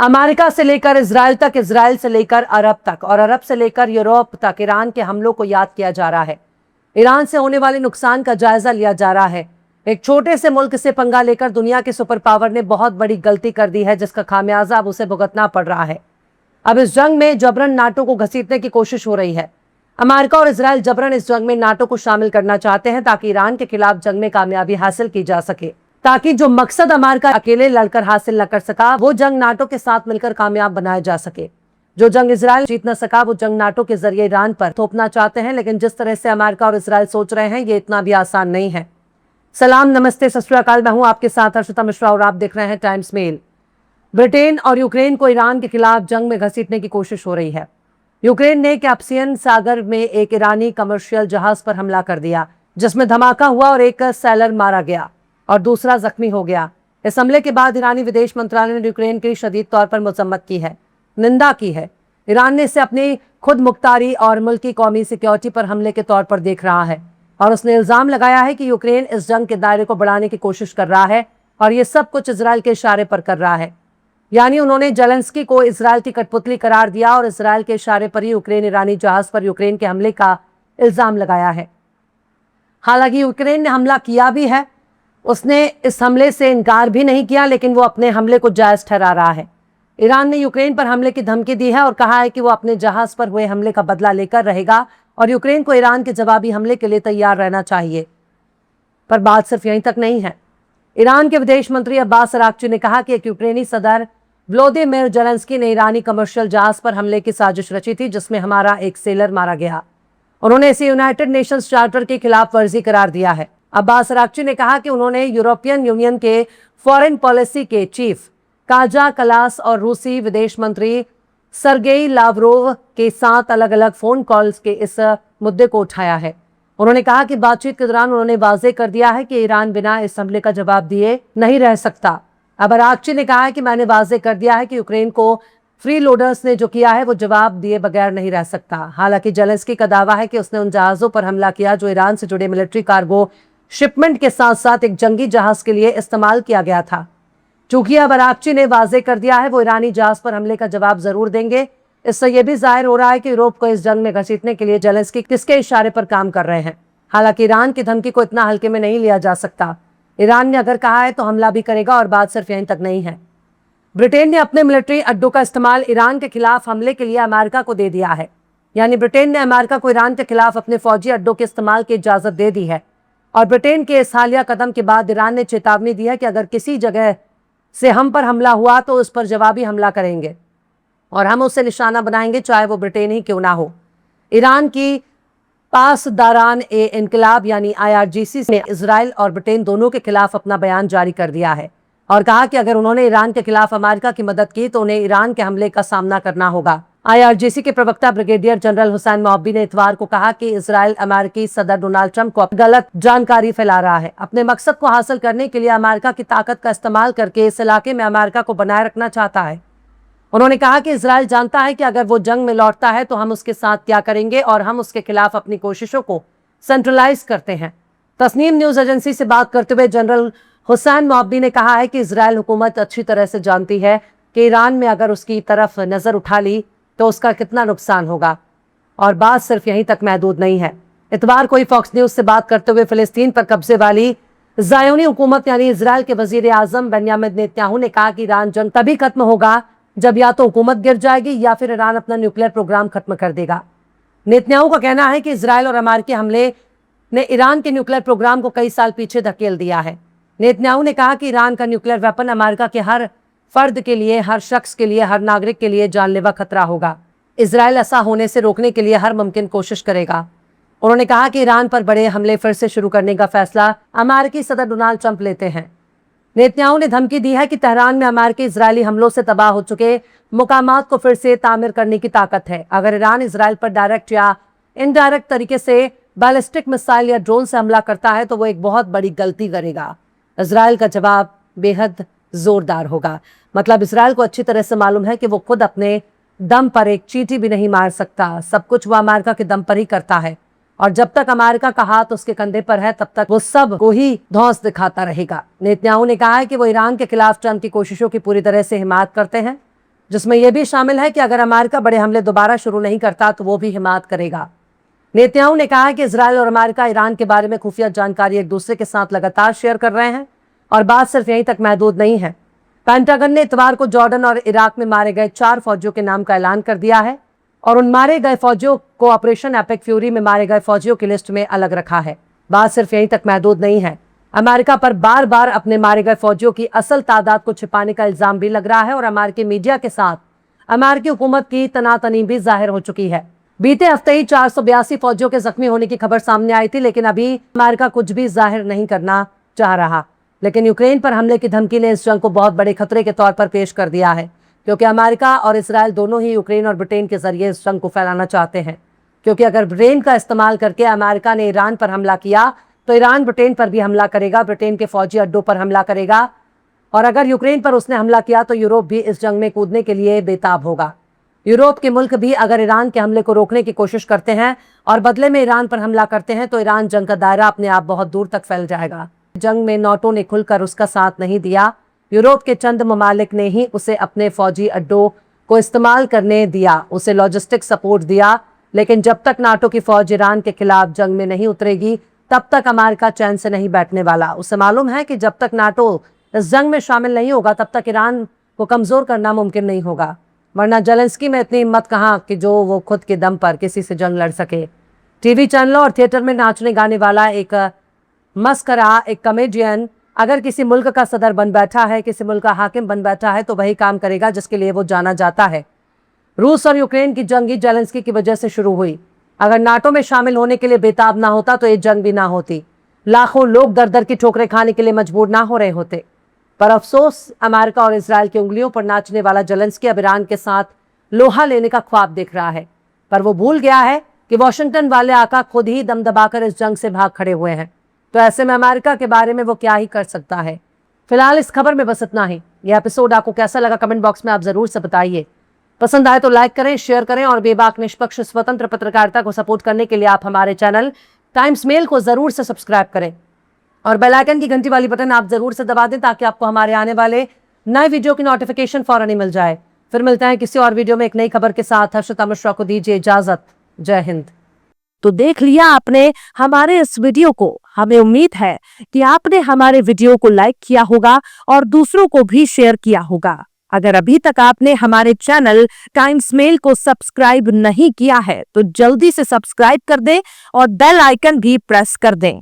America से लेकर Israel तक, इजराइल से लेकर अरब तक और अरब से लेकर यूरोप तक ईरान के हमलों को याद किया जा रहा है। ईरान से होने वाले नुकसान का जायजा लिया जा रहा है। एक छोटे से मुल्क से पंगा लेकर दुनिया के सुपर पावर ने बहुत बड़ी गलती कर दी है, जिसका खामियाजा अब उसे भुगतना पड़ रहा है। अब इस जंग में जबरन नाटो को घसीटने की कोशिश हो रही है। अमेरिका और इजराइल जबरन इस जंग में नाटो को शामिल करना चाहते हैं ताकि ईरान के खिलाफ जंग में कामयाबी हासिल की जा सके, ताकि जो मकसद अमेरिका अकेले लड़कर हासिल न कर सका वो जंग नाटो के साथ मिलकर कामयाब बनाया जा सके। जो जंग इजराइल जीत न सका वो जंग नाटो के जरिए ईरान पर थोपना चाहते हैं, लेकिन जिस तरह से अमेरिका और इजराइल सोच रहे हैं ये इतना भी आसान नहीं है। सलाम, नमस्ते, सत श्री अकाल। मैं हूं आपके साथ हर्षिता मिश्रा और आप देख रहे हैं टाइम्स मेल। ब्रिटेन और यूक्रेन को ईरान के खिलाफ जंग में घसीटने की कोशिश हो रही है। यूक्रेन ने कैस्पियन सागर में एक ईरानी कमर्शियल जहाज पर हमला कर दिया, जिसमें धमाका हुआ और एक सैलर मारा गया और दूसरा जख्मी हो गया। इस हमले के बाद ईरानी विदेश मंत्रालय ने यूक्रेन की शदीद तौर पर मजम्मत की है, निंदा की है। ईरान ने इसे अपनी खुद मुख्तारी और मुल्की कौमी सिक्योरिटी पर हमले के तौर पर देख रहा है और उसने इल्जाम लगाया है कि यूक्रेन इस जंग के दायरे को बढ़ाने की कोशिश कर रहा है और ये सब कुछ इजराइल के इशारे पर कर रहा है। यानी उन्होंने जेलेंस्की को इजराइल की कठपुतली करार दिया और इजराइल के इशारे पर ही यूक्रेन ईरानी जहाज पर यूक्रेन के हमले का इल्जाम लगाया है। हालांकि यूक्रेन ने हमला किया भी है, उसने इस हमले से इनकार भी नहीं किया, लेकिन वो अपने हमले को जायज ठहरा रहा है। ईरान ने यूक्रेन पर हमले की धमकी दी है और कहा है कि वो अपने जहाज पर हुए हमले का बदला लेकर रहेगा और यूक्रेन को ईरान के जवाबी हमले के लिए तैयार रहना चाहिए। पर बात सिर्फ यहीं तक नहीं है। ईरान के विदेश मंत्री अब्बास अराक्ची ने कहा कि एक यूक्रेनी सदर व्लादिमीर जेलेंस्की ने ईरानी कमर्शियल जहाज पर हमले की साजिश रची थी, जिसमें हमारा एक सेलर मारा गया। उन्होंने इसे यूनाइटेड नेशंस चार्टर की खिलाफ वर्जी करार दिया है। अब्बास अराक्ची ने कहा कि उन्होंने यूरोपियन यूनियन के फॉरेन पॉलिसी के चीफ काजा कलास और रूसी विदेश मंत्री सरगेई लावरोव के साथ अलग अलग फोन कॉल्स के इस मुद्दे को उठाया है। उन्होंने कहा कि बातचीत के दौरान उन्होंने वाजे कर दिया है कि ईरान बिना इस हमले का जवाब दिए नहीं रह सकता। अब अराक्ची ने कहा है कि मैंने वाजे कर दिया है कि यूक्रेन को फ्री लोडर्स ने जो किया है वो जवाब दिए बगैर नहीं रह सकता। हालांकि जेलेंस्की का दावा है कि उसने उन जहाजों पर हमला किया जो ईरान से जुड़े मिलिट्री कार्गो शिपमेंट के साथ साथ एक जंगी जहाज के लिए इस्तेमाल किया गया था। चूंकि अब अराक्ची ने वाजे कर दिया है वो ईरानी जहाज पर हमले का जवाब जरूर देंगे। इससे यह भी जाहिर हो रहा है कि यूरोप को इस जंग में घसीटने के लिए जेलेंस्की किसके इशारे पर काम कर रहे हैं। हालांकि ईरान की धमकी को इतना हल्के में नहीं लिया जा सकता। ईरान ने अगर कहा है तो हमला भी करेगा और बात सिर्फ यहीं तक नहीं है। ब्रिटेन ने अपने मिलिट्री अड्डों का इस्तेमाल ईरान के खिलाफ हमले के लिए अमेरिका को दे दिया है। यानी ब्रिटेन ने अमेरिका को ईरान के खिलाफ अपने फौजी अड्डों के इस्तेमाल की इजाजत दे दी है। और ब्रिटेन के इस हालिया कदम के बाद ईरान ने चेतावनी दी है कि अगर किसी जगह से हम पर हमला हुआ तो उस पर जवाबी हमला करेंगे और हम उसे निशाना बनाएंगे, चाहे वो ब्रिटेन ही क्यों ना हो। ईरान की पासदारान ए इनकलाब यानी IRGC ने इजराइल और ब्रिटेन दोनों के खिलाफ अपना बयान जारी कर दिया है और कहा कि अगर उन्होंने ईरान के खिलाफ अमेरिका की मदद की तो उन्हें ईरान के हमले का सामना करना होगा। IRGC के प्रवक्ता ब्रिगेडियर जनरल हुसैन मोहब्बी ने इतवार को कहा कि इजराइल अमेरिकी सदर डोनाल्ड ट्रंप को गलत जानकारी फैला रहा है। अपने मकसद को हासिल करने के लिए अमेरिका की ताकत का इस्तेमाल करके इस इलाके में अमेरिका को बनाए रखना चाहता है। उन्होंने कहा कि इजराइल जानता है कि अगर वो जंग में लौटता है तो हम उसके साथ क्या करेंगे और हम उसके खिलाफ अपनी कोशिशों को सेंट्रलाइज करते हैं। तस्नीम न्यूज एजेंसी से बात करते हुए जनरल हुसैन मोहब्बी ने कहा है कि इजराइल हुकूमत अच्छी तरह से जानती है कि ईरान में अगर उसकी तरफ नजर उठा ली तो उसका कितना नुकसान होगा और बात सिर्फ यहीं तक महदूद नहीं है। इतवार को ही फॉक्स न्यूज से बात करते हुए फिलिस्तीन पर कब्जे वाली ज़ायोनी हुकूमत यानी इजराइल के वजीर आजम बेंयामिन नेतन्याहू ने कहा कि ईरान जंग तभी खत्म होगा जब या तो हुकूमत गिर जाएगी या फिर ईरान अपना न्यूक्लियर प्रोग्राम खत्म कर देगा। नेतन्याहू का कहना है कि इजराइल और अमेरिकी हमले ने ईरान के न्यूक्लियर प्रोग्राम को कई साल पीछे धकेल दिया है। नेतन्याहू ने कहा कि ईरान का न्यूक्लियर वेपन अमेरिका के हर फर्द के लिए, हर शख्स के लिए, हर नागरिक के लिए जानलेवा खतरा होगा। इजराइल ऐसा होने से रोकने के लिए हर मुमकिन कोशिश करेगा। उन्होंने कहा कि ईरान पर बड़े हमले फिर से शुरू करने का फैसला अमेरिकी सदर डोनाल्ड ट्रंप लेते हैं। नेतन्याहू ने धमकी दी है कि तेहरान में अमेरिकी इजरायली हमलों से तबाह हो चुके मुकामात को फिर से तामीर करने की ताकत है। अगर ईरान इजराइल पर डायरेक्ट या इनडायरेक्ट तरीके से बैलिस्टिक मिसाइल या ड्रोन से हमला करता है तो वो एक बहुत बड़ी गलती करेगा। इजराइल का जवाब बेहद जोरदार होगा। मतलब इजराइल को अच्छी तरह से मालूम है कि वो खुद अपने दम पर एक चींटी भी नहीं मार सकता। सब कुछ वो अमेरिका के दम पर ही करता है और जब तक अमेरिका का हाथ उसके कंधे पर है तब तक वो सब को ही धौंस दिखाता रहेगा। नेतन्याहू ने कहा है कि वो ईरान के खिलाफ ट्रंप की कोशिशों की पूरी तरह से हिमायत करते हैं। जिसमें यह भी शामिल है कि अगर अमेरिका बड़े हमले दोबारा शुरू नहीं करता तो वो भी हिमायत करेगा। नेतन्याहू ने कहा कि इजरायल और अमेरिका ईरान के बारे में खुफिया जानकारी एक दूसरे के साथ लगातार शेयर कर रहे हैं और बात सिर्फ यहीं तक महदूद नहीं है। पेंटागन ने इतवार को जॉर्डन और इराक में मारे गए 4 फौजियों के नाम का ऐलान कर दिया है और उन मारे गए फौजियों को ऑपरेशन एपिक फ्यूरी में मारे गए फौजियों की लिस्ट में अलग रखा है। बात सिर्फ यहीं तक महदूद नहीं है, अमेरिका पर बार बार अपने मारे गए फौजियों की असल तादाद को छिपाने का इल्जाम भी लग रहा है और अमेरिकी मीडिया के साथ अमेरिकी हुकूमत की तनातनी भी जाहिर हो चुकी है। बीते हफ्ते ही 482 फौजियों के जख्मी होने की खबर सामने आई थी, लेकिन अभी अमेरिका कुछ भी जाहिर नहीं करना चाह रहा। लेकिन यूक्रेन पर हमले की धमकी ने इस जंग को बहुत बड़े खतरे के तौर पर पेश कर दिया है, क्योंकि अमेरिका और इसराइल दोनों ही यूक्रेन और ब्रिटेन के जरिए इस जंग को फैलाना चाहते हैं। क्योंकि अगर ब्रिटेन का इस्तेमाल करके अमेरिका ने ईरान पर हमला किया तो ईरान ब्रिटेन पर भी हमला करेगा, ब्रिटेन के फौजी अड्डों पर हमला करेगा, और अगर यूक्रेन पर उसने हमला किया तो यूरोप भी इस जंग में कूदने के लिए बेताब होगा। यूरोप के मुल्क भी अगर ईरान के हमले को रोकने की कोशिश करते हैं और बदले में ईरान पर हमला करते हैं तो ईरान जंग का दायरा अपने आप बहुत दूर तक फैल जाएगा। जंग में नाटो ने खुलकर उसका साथ नहीं दिया। यूरोप के चंद ममालिक ने ही उसे अपने फौजी अड्डों को इस्तेमाल करने दिया, उसे लॉजिस्टिक सपोर्ट दिया। लेकिन जब तक नाटो की फौज ईरान के खिलाफ जंग में नहीं उतरेगी तब तक अमेरिका चैन से नहीं बैठने वाला। उसे मालूम है कि जब तक नाटो इस जंग में शामिल नहीं होगा तब तक ईरान को कमजोर करना मुमकिन नहीं होगा। वरना जेलेंस्की में इतनी हिम्मत कहाँ कि जो वो खुद के दम पर किसी से जंग लड़ सके। टीवी चैनलों और थिएटर में नाचने गाने वाला एक मस्करा, एक कॉमेडियन अगर किसी मुल्क का सदर बन बैठा है, किसी मुल्क का हाकिम बन बैठा है तो वही काम करेगा जिसके लिए वो जाना जाता है। रूस और यूक्रेन की जंग ही जेलेंस्की की वजह से शुरू हुई। अगर नाटो में शामिल होने के लिए बेताब ना होता तो ये जंग भी ना होती। लाखों लोग दर दर की ठोकरें खाने के लिए मजबूर ना हो रहे होते। पर अफसोस, अमेरिका और इसराइल की उंगलियों पर नाचने वाला जेलेंस्की अब ईरान के साथ लोहा लेने का ख्वाब देख रहा है। पर वो भूल गया है कि वॉशिंगटन वाले आका खुद ही दम दबाकर इस जंग से भाग खड़े हुए हैं। तो ऐसे में अमेरिका के बारे में वो क्या ही कर सकता है। फिलहाल इस खबर में बस इतना ही। यह एपिसोड आपको कैसा लगा कमेंट बॉक्स में आप जरूर से बताइए। पसंद आए तो लाइक करें, शेयर करें और बेबाक निष्पक्ष स्वतंत्र पत्रकारिता को सपोर्ट करने के लिए आप हमारे चैनल टाइम्स मेल को जरूर से सब्सक्राइब करें और बेल आइकन की घंटी वाली बटन आप जरूर से दबा दें ताकि आपको हमारे आने वाले नए वीडियो की नोटिफिकेशन फौरन ही मिल जाए। फिर मिलते हैं किसी और वीडियो में एक नई खबर के साथ। हर्षिता मिश्रा को दीजिए इजाजत। जय हिंद। तो देख लिया आपने हमारे इस वीडियो को। हमें उम्मीद है कि आपने हमारे वीडियो को लाइक किया होगा और दूसरों को भी शेयर किया होगा। अगर अभी तक आपने हमारे चैनल टाइम्स मेल को सब्सक्राइब नहीं किया है तो जल्दी से सब्सक्राइब कर दें और बेल आइकन भी प्रेस कर दें।